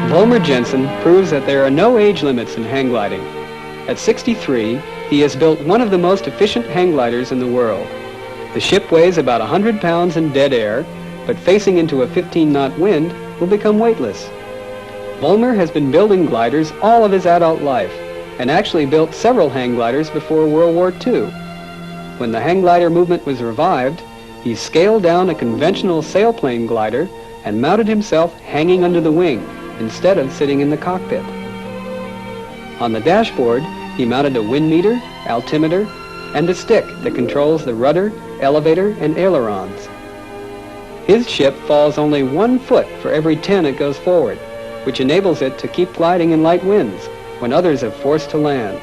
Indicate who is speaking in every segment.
Speaker 1: Volmer Jensen proves that there are no age limits in hang gliding. At 63, he has built one of the most efficient hang gliders in the world. The ship weighs about 100 pounds in dead air, but facing into a 15-knot wind will become weightless. Volmer has been building gliders all of his adult life, and actually built several hang gliders before World War II. When the hang glider movement was revived, he scaled down a conventional sailplane glider and mounted himself hanging under the wing instead of sitting in the cockpit. On the dashboard, he mounted a wind meter, altimeter, and a stick that controls the rudder, elevator, and ailerons. His ship falls only 1 foot for every 10 it goes forward, which enables it to keep gliding in light winds when others are forced to land.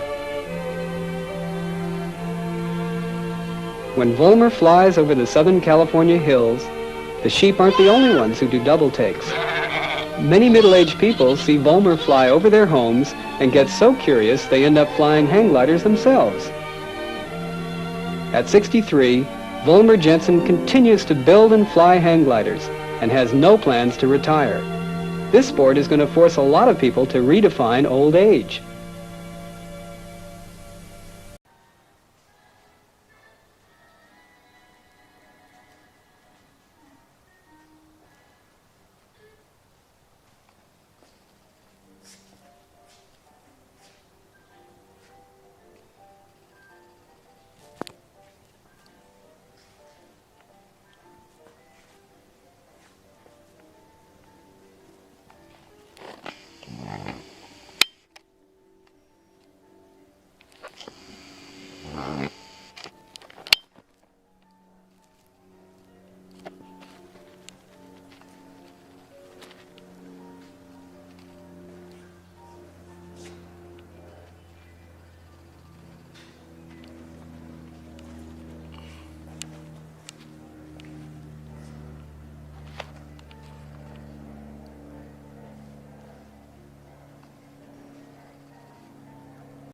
Speaker 1: When Volmer flies over the Southern California hills, the sheep aren't the only ones who do double takes. Many middle-aged people see Volmer fly over their homes and get so curious they end up flying hang gliders themselves. At 63, Volmer Jensen continues to build and fly hang gliders and has no plans to retire. This sport is going to force a lot of people to redefine old age.